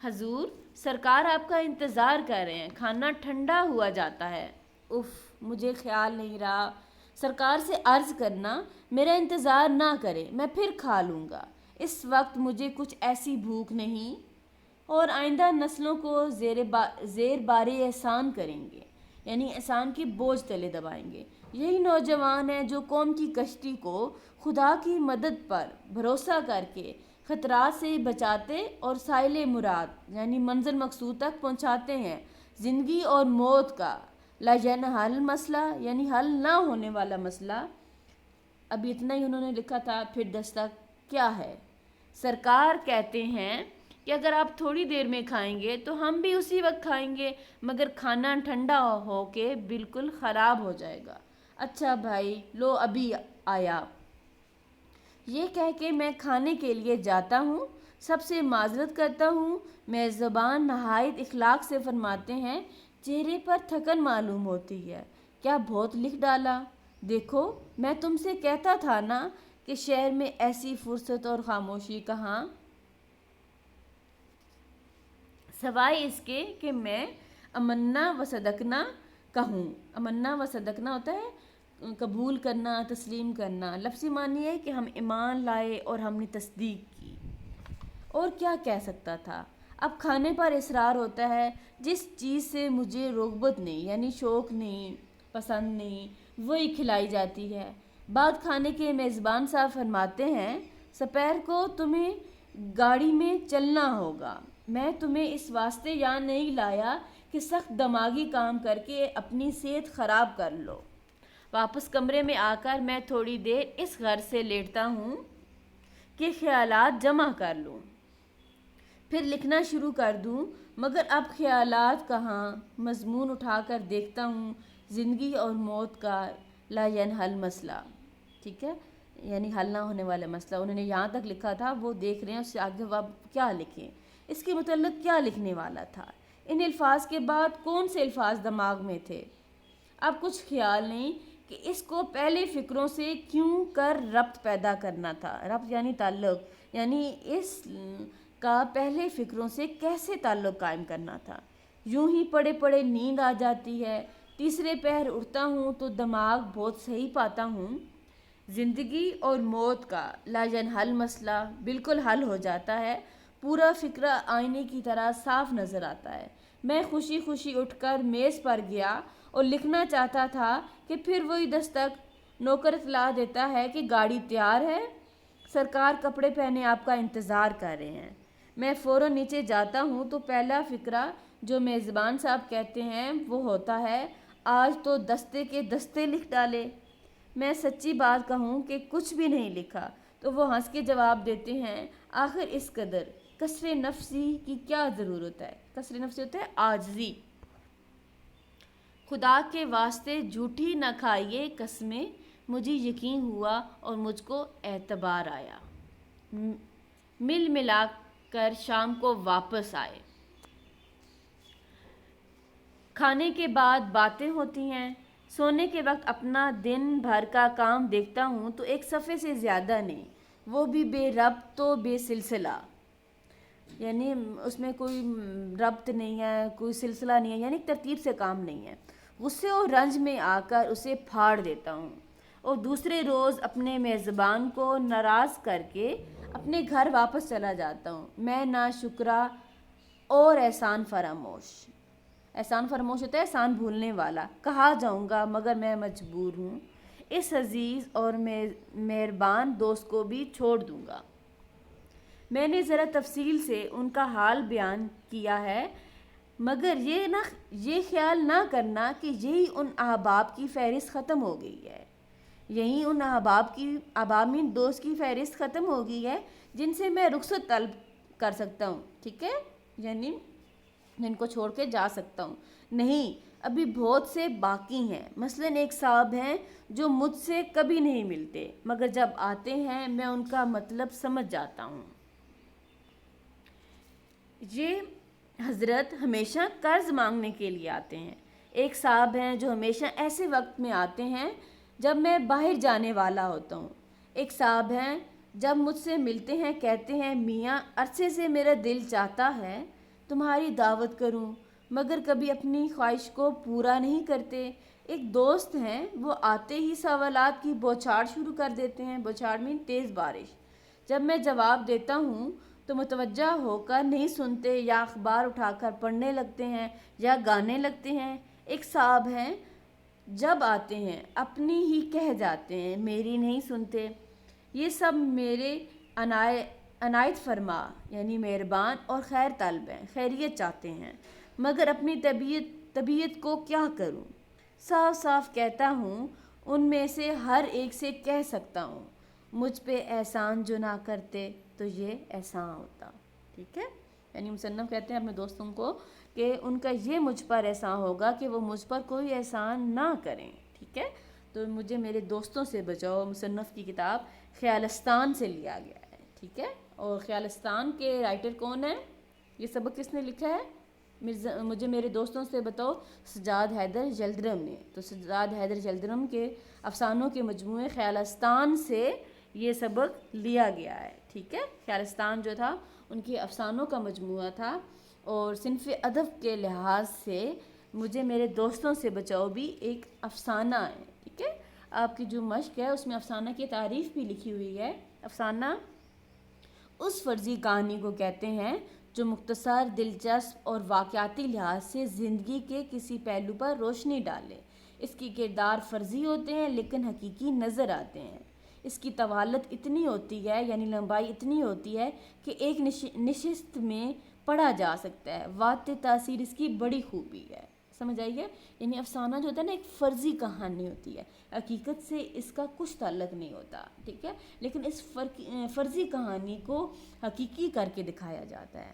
حضور سرکار آپ کا انتظار کر رہے ہیں، کھانا ٹھنڈا ہوا جاتا ہے۔ اف، مجھے خیال نہیں رہا، سرکار سے عرض کرنا میرا انتظار نہ کرے، میں پھر کھا لوں گا، اس وقت مجھے کچھ ایسی بھوک نہیں، اور آئندہ نسلوں کو زیر بار احسان کریں گے، یعنی احسان کی بوجھ تلے دبائیں گے۔ یہی نوجوان ہیں جو قوم کی کشتی کو خدا کی مدد پر بھروسہ کر کے خطرات سے بچاتے اور سائل مراد یعنی منزل مقصود تک پہنچاتے ہیں۔ زندگی اور موت کا لا ینحل مسئلہ یعنی حل نہ ہونے والا مسئلہ، اب اتنا ہی انہوں نے لکھا تھا۔ پھر دستک کیا ہے؟ سرکار کہتے ہیں کہ اگر آپ تھوڑی دیر میں کھائیں گے تو ہم بھی اسی وقت کھائیں گے، مگر کھانا ٹھنڈا ہو کے بالکل خراب ہو جائے گا۔ اچھا بھائی، لو ابھی آیا۔ یہ کہہ کے میں کھانے کے لیے جاتا ہوں، سب سے معذرت کرتا ہوں۔ میزبان نہایت اخلاق سے فرماتے ہیں، چہرے پر تھکن معلوم ہوتی ہے، کیا بہت لکھ ڈالا؟ دیکھو، میں تم سے کہتا تھا نا کہ شہر میں ایسی فرصت اور خاموشی کہاں، سوائے اس کے کہ میں امنا و صدقنا کہوں۔ امنا و صدقنا ہوتا ہے قبول کرنا، تسلیم کرنا۔ لفظی معنی ہے کہ ہم ایمان لائے اور ہم نے تصدیق کی۔ اور کیا کہہ سکتا تھا؟ اب کھانے پر اصرار ہوتا ہے، جس چیز سے مجھے رغبت نہیں یعنی شوق نہیں، پسند نہیں، وہی کھلائی جاتی ہے۔ بعد کھانے کے میزبان صاحب فرماتے ہیں، سپہر کو تمہیں گاڑی میں چلنا ہوگا، میں تمہیں اس واسطے یہاں نہیں لایا کہ سخت دماغی کام کر کے اپنی صحت خراب کر لو۔ واپس کمرے میں آ کر میں تھوڑی دیر اس غرض سے لیٹتا ہوں کہ خیالات جمع کر لوں، پھر لکھنا شروع کر دوں، مگر اب خیالات کہاں؟ مضمون اٹھا کر دیکھتا ہوں، زندگی اور موت کا لا ینحل مسئلہ، ٹھیک ہے، یعنی حل نہ ہونے والا مسئلہ۔ انہوں نے یہاں تک لکھا تھا، وہ دیکھ رہے ہیں اس سے آگے اب کیا لکھیں، اس کے متعلق کیا لکھنے والا تھا۔ ان الفاظ کے بعد کون سے الفاظ دماغ میں تھے؟ اب کچھ خیال نہیں کہ اس کو پہلے فکروں سے کیوں کر ربط پیدا کرنا تھا۔ ربط یعنی تعلق، یعنی اس کا پہلے فکروں سے کیسے تعلق قائم کرنا تھا۔ یوں ہی پڑے پڑے نیند آ جاتی ہے۔ تیسرے پہر اٹھتا ہوں تو دماغ بہت صحیح پاتا ہوں، زندگی اور موت کا لا ینحل مسئلہ بالکل حل ہو جاتا ہے، پورا فکرہ آئینے کی طرح صاف نظر آتا ہے۔ میں خوشی خوشی اٹھ کر میز پر گیا اور لکھنا چاہتا تھا کہ پھر وہی دستک، نوکر اطلاع دیتا ہے کہ گاڑی تیار ہے، سرکار کپڑے پہنے آپ کا انتظار کر رہے ہیں۔ میں فوراً نیچے جاتا ہوں تو پہلا فقرہ جو میزبان صاحب کہتے ہیں وہ ہوتا ہے، آج تو دستے کے دستے لکھ ڈالے۔ میں سچی بات کہوں کہ کچھ بھی نہیں لکھا تو وہ ہنس کے جواب دیتے ہیں، آخر اس قدر کسر نفسی کی کیا ضرورت ہے؟ کسر نفسی ہوتا ہے عاجزی۔ خدا کے واسطے جھوٹی نہ کھائیے قسمیں، مجھے یقین ہوا اور مجھ کو اعتبار آیا۔ مل ملا کر شام کو واپس آئے۔ کھانے کے بعد باتیں ہوتی ہیں۔ سونے کے وقت اپنا دن بھر کا کام دیکھتا ہوں تو ایک صفحے سے زیادہ نہیں، وہ بھی بے ربط و بے سلسلہ، یعنی اس میں کوئی ربط نہیں ہے، کوئی سلسلہ نہیں ہے، یعنی ترتیب سے کام نہیں ہے۔ غصے اور رنج میں آ کر اسے پھاڑ دیتا ہوں اور دوسرے روز اپنے میزبان کو ناراض کر کے اپنے گھر واپس چلا جاتا ہوں۔ میں ناشکرا اور احسان فراموش، احسان فراموش ہوتا ہے احسان بھولنے والا، کہا جاؤں گا مگر میں مجبور ہوں، اس عزیز اور مہربان دوست کو بھی چھوڑ دوں گا۔ میں نے ذرا تفصیل سے ان کا حال بیان کیا ہے، مگر یہ خیال نہ کرنا کہ یہی ان احباب کی فہرست ختم ہو گئی ہے، یہی ان احباب دوست کی فہرست ختم ہو گئی ہے جن سے میں رخصت طلب کر سکتا ہوں، ٹھیک ہے، یعنی جن کو چھوڑ کے جا سکتا ہوں۔ نہیں، ابھی بہت سے باقی ہیں۔ مثلاً ایک صاحب ہیں جو مجھ سے کبھی نہیں ملتے، مگر جب آتے ہیں میں ان کا مطلب سمجھ جاتا ہوں۔ یہ حضرت ہمیشہ قرض مانگنے کے لیے آتے ہیں۔ ایک صاحب ہیں جو ہمیشہ ایسے وقت میں آتے ہیں جب میں باہر جانے والا ہوتا ہوں۔ ایک صاحب ہیں جب مجھ سے ملتے ہیں کہتے ہیں، میاں عرصے سے میرا دل چاہتا ہے تمہاری دعوت کروں مگر کبھی اپنی خواہش کو پورا نہیں کرتے۔ ایک دوست ہیں، وہ آتے ہی سوالات کی بوچھاڑ شروع کر دیتے ہیں۔ بوچھاڑ مین تیز بارش۔ جب میں جواب دیتا ہوں تو متوجہ ہو کر نہیں سنتے، یا اخبار اٹھا کر پڑھنے لگتے ہیں یا گانے لگتے ہیں۔ ایک صاحب ہیں، جب آتے ہیں اپنی ہی کہہ جاتے ہیں، میری نہیں سنتے۔ یہ سب میرے عنایت فرما یعنی مہربان اور خیر طلب ہیں، خیریت چاہتے ہیں، مگر اپنی طبیعت کو کیا کروں؟ صاف صاف کہتا ہوں، ان میں سے ہر ایک سے کہہ سکتا ہوں، مجھ پہ احسان جو نہ کرتے تو یہ احسان ہوتا۔ ٹھیک ہے، یعنی مصنف کہتے ہیں اپنے دوستوں کو کہ ان کا یہ مجھ پر احسان ہوگا کہ وہ مجھ پر کوئی احسان نہ کریں۔ ٹھیک ہے، تو مجھے میرے دوستوں سے بچاؤ مصنف کی کتاب خیالستان سے لیا گیا ہے۔ ٹھیک ہے، اور خیالستان کے رائٹر کون ہیں؟ یہ سبق کس نے لکھا ہے؟ مجھے میرے دوستوں سے بتاؤ سجاد حیدر جلدرم نے۔ تو سجاد حیدر جلدرم کے افسانوں کے مجموعے خیالستان سے یہ سبق لیا گیا ہے۔ ٹھیک ہے، خیالستان جو تھا ان کے افسانوں کا مجموعہ تھا، اور صنف ادب کے لحاظ سے مجھے میرے دوستوں سے بچاؤ بھی ایک افسانہ ہے۔ ٹھیک ہے، آپ کی جو مشق ہے اس میں افسانہ کی تعریف بھی لکھی ہوئی ہے۔ افسانہ اس فرضی کہانی کو کہتے ہیں جو مختصر، دلچسپ اور واقعاتی لحاظ سے زندگی کے کسی پہلو پر روشنی ڈالے۔ اس کی کردار فرضی ہوتے ہیں لیکن حقیقی نظر آتے ہیں۔ اس کی طوالت اتنی ہوتی ہے یعنی لمبائی اتنی ہوتی ہے کہ ایک نشست میں پڑھا جا سکتا ہے۔ واضح تاثیر اس کی بڑی خوبی ہے۔ سمجھ آئیے؟ یعنی افسانہ جو ہوتا ہے نا ایک فرضی کہانی ہوتی ہے، حقیقت سے اس کا کچھ تعلق نہیں ہوتا۔ ٹھیک ہے، لیکن اس فرضی کہانی کو حقیقی کر کے دکھایا جاتا ہے۔